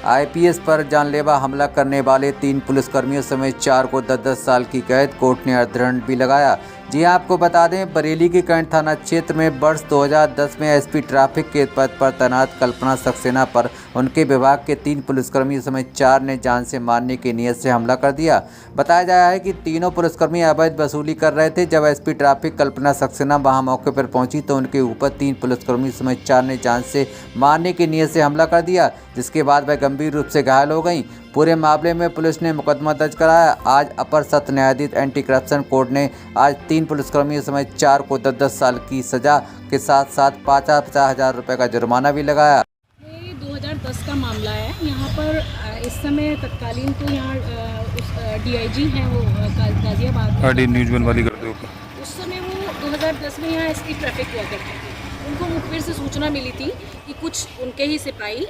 IPS पर जानलेवा हमला करने वाले 3 पुलिसकर्मियों समेत 4 को 10-10 साल की कैद, कोर्ट ने अर्थदंड भी लगाया। जी हां, आपको बता दें, बरेली के कैंट थाना क्षेत्र में वर्ष 2010 में एसपी ट्रैफिक के पद पर तैनात कल्पना सक्सेना पर उनके विभाग के 3 पुलिसकर्मियों समेत 4 ने जान से मारने की नीयत से हमला कर दिया। बताया जा रहा है कि तीनों पुलिसकर्मी अवैध वसूली कर रहे थे। जब एसपी ट्रैफिक कल्पना सक्सेना वहां मौके पर पहुंची तो उनके ऊपर 3 पुलिसकर्मी समेत 4 ने जान से मारने की नीयत से हमला कर दिया, जिसके बाद वह गंभीर रूप से घायल हो गई। पूरे मामले में पुलिस ने मुकदमा दर्ज कराया। आज अपर सत्र न्यायाधीश एंटी करप्शन कोर्ट ने आज 3 पुलिसकर्मियों समेत 4 को 10-10 साल की सजा के साथ साथ 50,000 रुपये का जुर्माना भी लगाया। ये 2010 का मामला है। यहाँ पर इस समय तत्कालीन तो यहाँ डीआईजी हैं, वो गाजियाबाद में न्यूज़ वन वाली कर दो। उस समय वो 2010 में यहाँ एसपी ट्रैफिक हुआ करते थे। उनको मुखबिर से सूचना मिली थी कि कुछ उनके ही सिपाही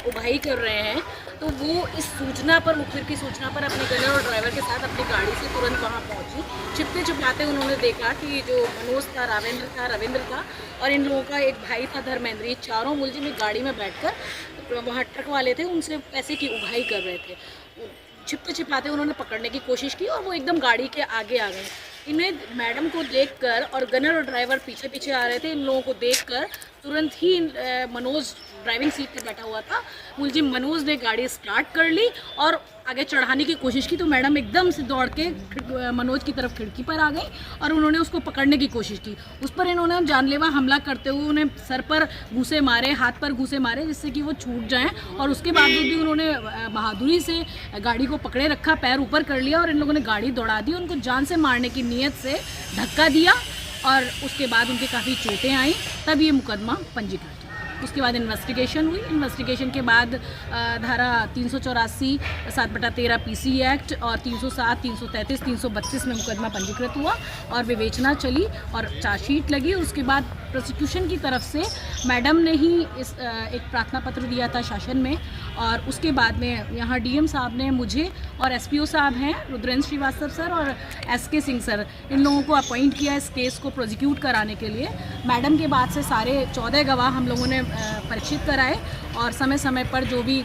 उभाई कर रहे हैं, तो वो इस सूचना पर, मुखबिर की सूचना पर अपने गनर और ड्राइवर के साथ अपनी गाड़ी से तुरंत वहाँ पहुँची। छिपते छिपाते उन्होंने देखा कि जो मनोज था, रविंद्र था और इन लोगों का एक भाई था धर्मेंद्र, ये चारों मुलजिम एक गाड़ी में बैठकर वहाँ ट्रक वाले थे, उनसे पैसे की उभाई कर रहे थे। छिपते छिपाते उन्होंने पकड़ने की कोशिश की और वो एकदम गाड़ी के आगे आ गए। इन्हें मैडम को देखकर और गनर और ड्राइवर पीछे पीछे आ रहे थे, इन लोगों को देखकर तुरंत ही मनोज ड्राइविंग सीट पर बैठा हुआ था, मुलजिम मनोज ने गाड़ी स्टार्ट कर ली और आगे चढ़ाने की कोशिश की, तो मैडम एकदम से दौड़ के मनोज की तरफ खिड़की पर आ गई और उन्होंने उसको पकड़ने की कोशिश की। उस पर इन्होंने जानलेवा हमला करते हुए उन्हें सर पर घूंसे मारे, हाथ पर घूंसे मारे, जिससे कि वो छूट जाएं, और उसके बावजूद भी उन्होंने बहादुरी से गाड़ी को पकड़े रखा, पैर ऊपर कर लिया और इन लोगों ने गाड़ी दौड़ा दी। उनको जान से मारने की नीयत से धक्का दिया और उसके बाद उनकी काफ़ी चोटें आई, तब ये मुकदमा पंजीकृत। उसके बाद इन्वेस्टिगेशन हुई। इन्वेस्टिगेशन के बाद धारा 384 7/13 पीसी एक्ट और 307, 333, 332 में मुकदमा पंजीकृत हुआ और विवेचना चली और चार्जशीट लगी। उसके बाद प्रोसिक्यूशन की तरफ से मैडम ने ही एक प्रार्थना पत्र दिया था शासन में, और उसके बाद में यहाँ डीएम साहब ने मुझे और एसपीओ साहब हैं रुद्रेंद्र श्रीवास्तव सर और एसके सिंह सर, इन लोगों को अपॉइंट किया इस केस को प्रोसिक्यूट कराने के लिए। मैडम के बाद से सारे 14 गवाह हम लोगों ने परीक्षित कराए और समय समय पर जो भी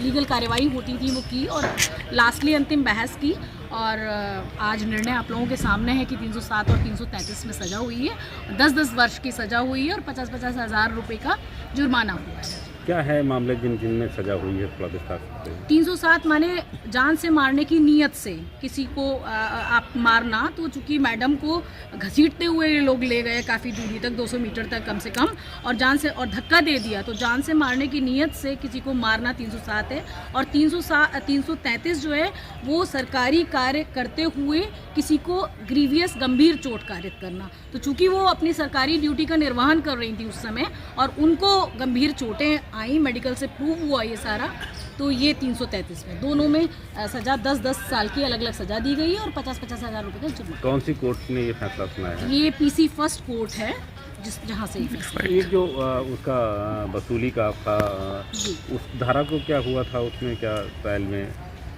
लीगल कार्यवाही होती थी वो की और लास्टली अंतिम बहस की, और आज निर्णय आप लोगों के सामने है कि 307 और 333 में सज़ा हुई है, 10-10 वर्ष की सज़ा हुई है और 50-50 हज़ार रुपये का जुर्माना हुआ है। क्या है मामले जिनमें सजा हुई है, थोड़ा विस्तार सकते हैं? 307 माने जान से मारने की नीयत से किसी को आप मारना, तो चूंकि मैडम को घसीटते हुए लोग ले गए काफ़ी दूरी तक, 200 मीटर तक कम से कम, और जान से और धक्का दे दिया, तो जान से मारने की नीयत से किसी को मारना 307 है। और 333 जो है वो सरकारी कार्य करते हुए किसी को ग्रीवियस गंभीर चोट कारित करना। तो चूंकि वो अपनी सरकारी ड्यूटी का निर्वहन कर रही थी उस समय और उनको गंभीर चोटें आई, मेडिकल से प्रूव हुआ ये सारा, तो ये 333 में दोनों में सज़ा 10-10 साल की अलग अलग सज़ा दी गई है और 50-50 हज़ार रुपये का जुर्माना। कौन सी कोर्ट ने ये फैसला सुनाया है? ये पीसी फर्स्ट कोर्ट है जहाँ से ये जो उसका वसूली का आपका उस धारा को क्या हुआ था, उसमें क्या ट्रायल में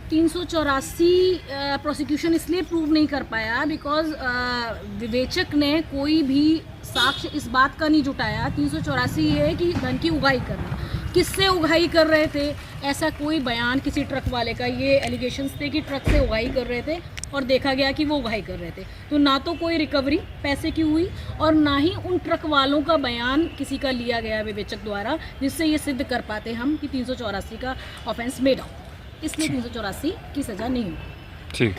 384 प्रोसिक्यूशन इसलिए प्रूव नहीं कर पाया बिकॉज विवेचक ने कोई भी साक्ष्य इस बात का नहीं जुटाया। 384 ये है कि धन की उगाही करना, किससे उगाही कर रहे थे ऐसा कोई बयान किसी ट्रक वाले का, ये एलिगेशंस थे कि ट्रक से उगाही कर रहे थे और देखा गया कि वो उगाही कर रहे थे, तो ना तो कोई रिकवरी पैसे की हुई और ना ही उन ट्रक वालों का बयान किसी का लिया गया विवेचक द्वारा, जिससे ये सिद्ध कर पाते हम कि 384 का ऑफेंस मेड आउट, इसलिए 384 की सज़ा नहीं हुई। ठीक।